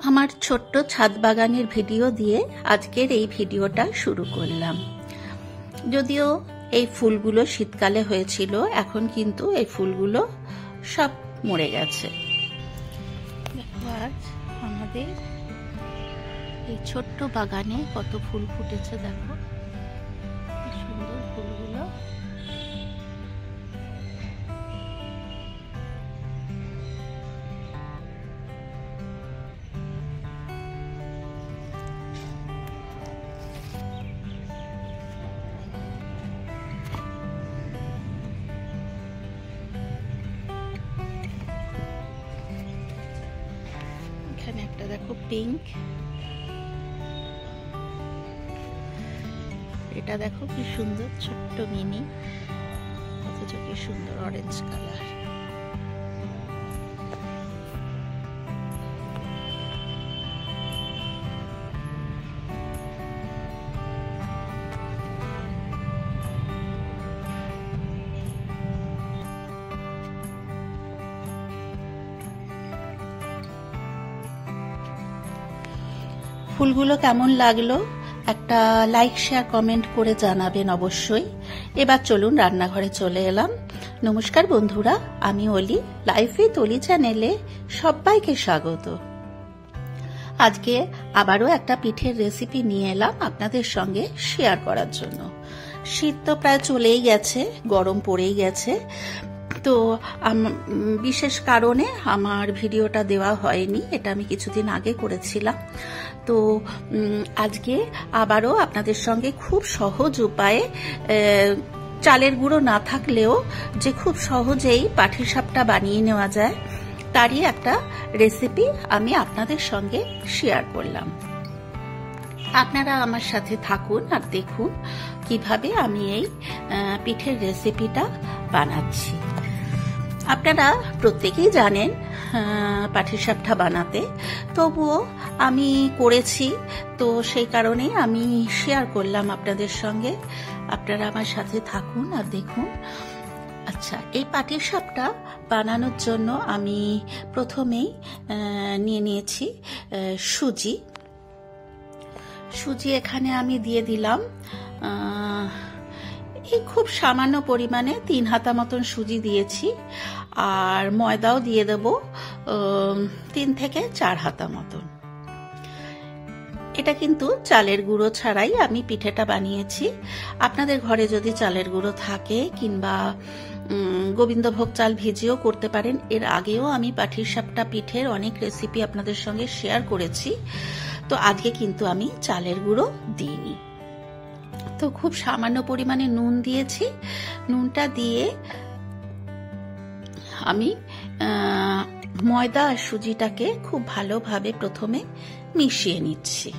আমার ছোট্ট ছাদ বাগানের ভিডিও দিয়ে আজকের এই ভিডিওটা শুরু করলাম। যদিও এই ফুলগুলো শীতকালে হয়েছিল, এখন কিন্তু এই ফুলগুলো সব মরে গেছে। দেখো আজ আমাদের এই ছোট্ট বাগানে কত ফুল ফুটেছে, দেখো কি সুন্দর ফুলগুলো। এখানে একটা দেখো পিঙ্ক, এটা দেখো কি সুন্দর ছোট্ট মিনি, অথচ কি সুন্দর অরেঞ্জ কালার। ফুলগুলো কেমন লাগলো একটা লাইক শেয়ার কমেন্ট করে জানাবেন অবশ্যই। এবার চলুন রান্নাঘরে চলে এলাম। নমস্কার বন্ধুরা, আমি অলি, লাইফ উইথ অলি চ্যানেলে সবাইকে স্বাগত। আজকে আবারও একটা পিঠের রেসিপি নিয়ে এলাম আপনাদের সঙ্গে শেয়ার করার জন্য। শীত তো প্রায় চলেই গেছে, গরম পড়েই গেছে, তো বিশেষ কারণে আমার ভিডিওটা দেওয়া হয়নি, এটা আমি কিছুদিন আগে করেছিলাম। তো আজকে আবারও আপনাদের সঙ্গে খুব সহজ উপায়ে, চালের গুঁড়ো না থাকলেও যে খুব সহজেই পাটিসাপটা বানিয়ে নেওয়া যায় তারই একটা রেসিপি আমি আপনাদের সঙ্গে শেয়ার করলাম। আপনারা আমার সাথে থাকুন আর দেখুন কিভাবে আমি এই পিঠের রেসিপিটা বানাচ্ছি। আপনারা প্রত্যেকেই জানেন পাটিসাপটা বানাতে, তবুও আমি করেছি, তো সেই কারণেই আমি শেয়ার করলাম আপনাদের সঙ্গে। আপনারা আমার সাথে থাকুন আর দেখুন। আচ্ছা, এই পাটিসাপটা বানানোর জন্য আমি প্রথমেই নিয়ে নিয়েছি সুজি। সুজি এখানে আমি দিয়ে দিলাম এই খুব সামান্য পরিমাণে 3 হাতা মতন সুজি দিয়েছি, আর ময়দাও দিয়ে দেব 3 থেকে 4 হাতা মতন। এটা কিন্তু চালের গুঁড়ো ছাড়াই আমি পিঠেটা বানিয়েছি। আপনাদের ঘরে যদি চালের গুঁড়ো থাকে কিংবা গোবিন্দভোগ চাল ভিজিয়েও করতে পারেন। এর আগেও আমি পাটিসাপটা পিঠের অনেক রেসিপি আপনাদের সঙ্গে শেয়ার করেছি, তো আজকে কিন্তু আমি চালের গুঁড়ো দিইনি। তো খুব সামান্য পরিমাণে নুন দিয়েছি। নুনটা দিয়ে আমি ময়দা আর সুজিটাকে খুব ভালোভাবে প্রথমে মিশিয়ে নিচ্ছি।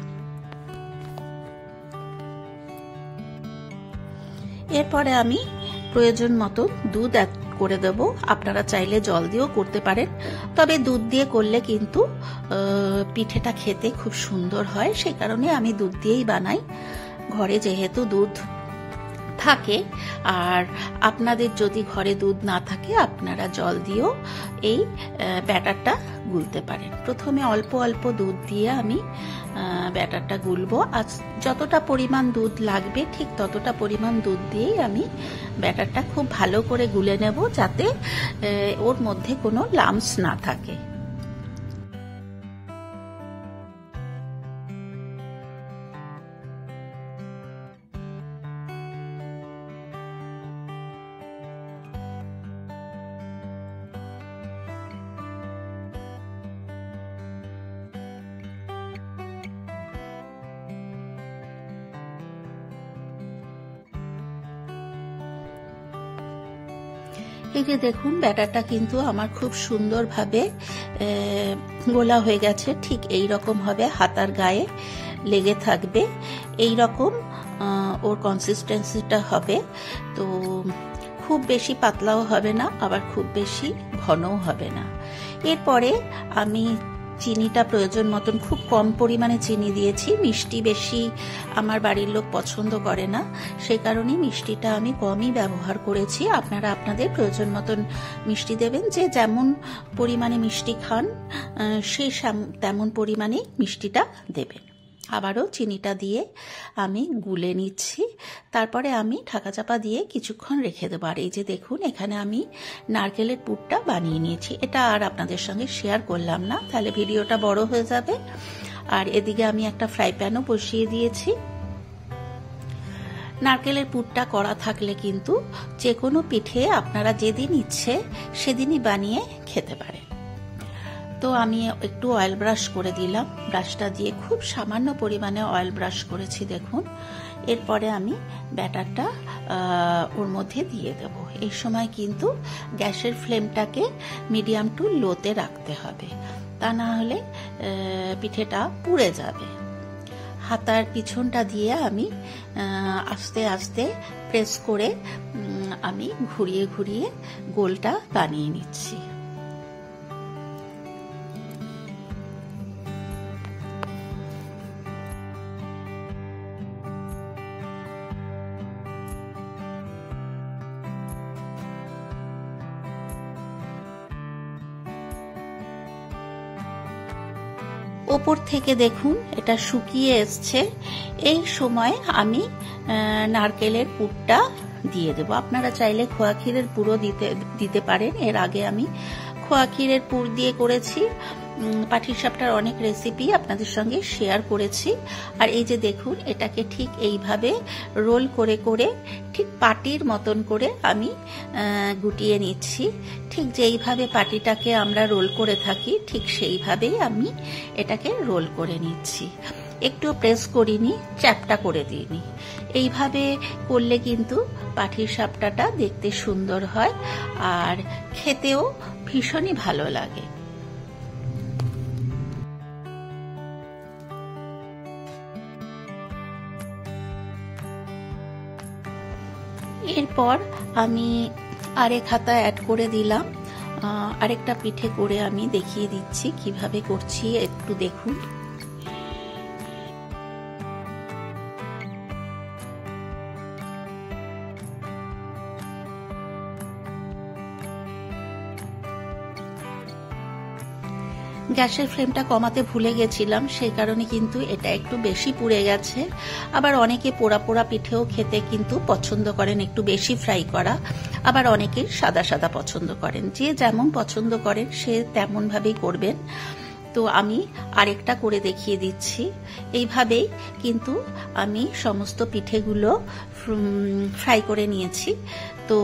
এরপরে আমি প্রয়োজন মতো দুধ অ্যাড করে দেব। আপনারা চাইলে জল দিয়েও করতে পারেন, তবে দুধ দিয়ে করলে কিন্তু পিঠেটা খেতে খুব সুন্দর হয়, সেই কারণে আমি দুধ দিয়েই বানাই। ঘরে যেহেতু দুধ থাকে, আর আপনাদের যদি ঘরে দুধ না থাকে আপনারা জল দিয়েও এই ব্যাটারটা গুলতে পারেন। প্রথমে অল্প অল্প দুধ দিয়ে আমি ব্যাটারটা গুলবো। আর যতটা পরিমাণ দুধ লাগবে ঠিক ততটা পরিমাণ দুধ দিয়েই আমি ব্যাটারটা খুব ভালো করে গুলে নেব, যাতে ওর মধ্যে কোনো লাম্পস না থাকে। এই যে দেখুন, ব্যাটারটা কিন্তু আমার খুব সুন্দরভাবে গোলা হয়ে গেছে। ঠিক এই রকম হবে, হাতার গায়ে লেগে থাকবে, এই রকম ওর কনসিস্টেন্সিটা হবে। তো খুব বেশি পাতলাও হবে না, আবার খুব বেশি ঘনও হবে না। এরপরে আমি চিনিটা প্রয়োজন মতন খুব কম পরিমাণে চিনি দিয়েছি। মিষ্টি বেশি আমার বাড়ির লোক পছন্দ করে না, সেই কারণেই মিষ্টিটা আমি কমই ব্যবহার করেছি। আপনারা আপনাদের প্রয়োজন মতন মিষ্টি দেবেন, যে যেমন পরিমাণে মিষ্টি খান সে তেমন পরিমাণে মিষ্টিটা দেবেন। আবারও চিনিটা দিয়ে আমি গুলে নিচ্ছি, তারপরে আমি ঢাকা চাপা দিয়ে কিছুক্ষণ রেখে দেবো। আর এই যে দেখুন, এখানে আমি নারকেলের পুরটা বানিয়ে নিয়েছি। এটা আর আপনাদের সঙ্গে শেয়ার করলাম না, তাহলে ভিডিওটা বড় হয়ে যাবে। আর এদিকে আমি একটা ফ্রাই প্যানও বসিয়ে দিয়েছি। নারকেলের পুরটা করা থাকলে কিন্তু যে কোনো পিঠে আপনারা যেদিন ইচ্ছে সেদিনই বানিয়ে খেতে পারেন। তো আমি একটু অয়েল ব্রাশ করে দিলাম, ব্রাশটা দিয়ে খুব সামান্য পরিমাণে অয়েল ব্রাশ করেছি দেখুন। এরপরে আমি ব্যাটারটা ওর মধ্যে দিয়ে দেব। এই সময় কিন্তু গ্যাসের ফ্লেমটাকে মিডিয়াম টু লোতে রাখতে হবে, তা না হলে পিঠেটা পুড়ে যাবে। হাতার পিছনটা দিয়ে আমি আস্তে আস্তে প্রেস করে আমি ঘুরিয়ে ঘুরিয়ে গোলটা বানিয়ে নিচ্ছি। ওপর থেকে দেখুন এটা শুকিয়ে এসছে। এই সময় আমি নারকেলের পুরটা দিয়ে দেব। আপনারা চাইলে খোয়া ক্ষীরের পুরও দিতে পারেন। এর আগে আমি খোয়া ক্ষীরের পুর দিয়ে করেছি, পাটিসাপটার অনেক রেসিপি আপনাদের সঙ্গে শেয়ার করেছি। আর এই যে দেখুন, এটাকে ঠিক এইভাবে রোল করে করে ঠিক পাটির মতন করে আমি গুটিয়ে নিচ্ছি। ঠিক যেইভাবে পাটিটাকে আমরা রোল করে থাকি ঠিক সেইভাবেই আমি এটাকে রোল করে নিচ্ছি। একটু প্রেস করিনি, চ্যাপটা করে দিইনি। এইভাবে করলে কিন্তু পাটিসাপটাটা দেখতে সুন্দর হয় আর খেতেও ভীষণই ভালো লাগে। এরপর আমি আরেক হাতা অ্যাড করে দিলাম। আরেকটা পিঠে করে আমি দেখিয়ে দিচ্ছি কিভাবে করছি, একটু দেখুন। গ্যাসের ফ্লেমটা কমাতে ভুলে গেছিলাম, সেই কারণে কিন্তু এটা একটু বেশি পুড়ে গেছে। আবার অনেকে পোড়া পোড়া পিঠেও খেতে কিন্তু পছন্দ করেন একটু বেশি ফ্রাই করা, আবার অনেকে সাদা সাদা পছন্দ করেন। যে যেমন পছন্দ করেন সে তেমন ভাবেই করবেন। তো আমি আরেকটা করে দেখিয়ে দিচ্ছি। এইভাবেই কিন্তু আমি সমস্ত পিঠেগুলো ফ্রাই করে নিয়েছি। তো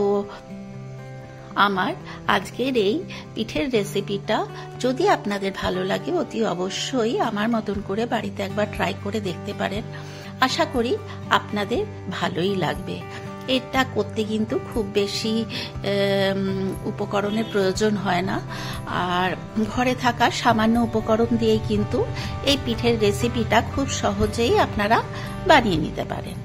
আমার আজকের এই পিঠের রেসিপিটা যদি আপনাদের ভালো লাগে অতি অবশ্যই আমার মতন করে বাড়িতে একবার ট্রাই করে দেখতে পারেন। আশা করি আপনাদের ভালোই লাগবে। এটা করতে কিন্তু খুব বেশি উপকরণের প্রয়োজন হয় না, আর ঘরে থাকা সামান্য উপকরণ দিয়েই কিন্তু এই পিঠের রেসিপিটা খুব সহজেই আপনারা বানিয়ে নিতে পারেন।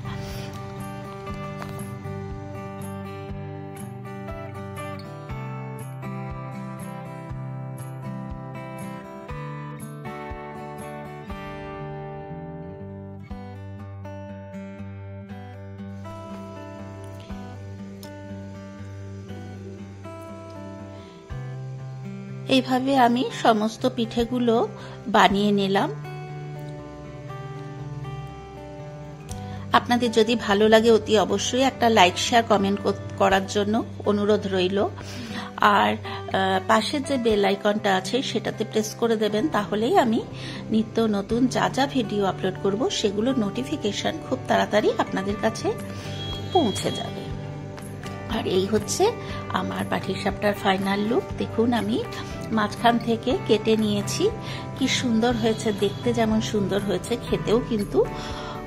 এইভাবে আমি সমস্ত পিঠেগুলো বানিয়ে নিলাম। আপনাদের যদি ভালো লাগে অতি অবশ্যই একটা লাইক শেয়ার কমেন্ট করার জন্য অনুরোধ রইল। আর পাশের যে বেল আইকনটা আছে সেটাতে প্রেস করে দেবেন, তাহলেই আমি নিত্য নতুন যা যা ভিডিও আপলোড করব সেগুলোর নোটিফিকেশন খুব তাড়াতাড়ি আপনাদের কাছে পৌঁছে যাবে। আর এই হচ্ছে আমার পাটিসাপটার ফাইনাল লুক। দেখুন আমি মাঝখান থেকে কেটে নিয়েছি, কি সুন্দর হয়েছে দেখতে, যেমন সুন্দর হয়েছে খেতেও কিন্তু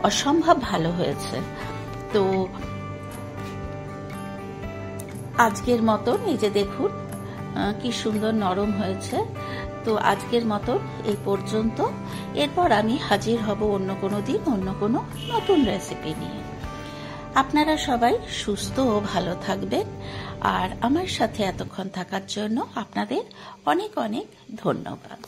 অসম্ভব ভালো হয়েছে। তো আজকের মতন এই যে দেখুন কি সুন্দর নরম হয়েছে। তো আজকের মতন এই পর্যন্ত। এরপর আমি হাজির হব অন্য কোনো দিন অন্য কোনো নতুন রেসিপি নিয়ে। আপনারা সবাই সুস্থ ও ভালো থাকবেন। আর আমার সাথে এতক্ষণ থাকার জন্য আপনাদের অনেক অনেক ধন্যবাদ।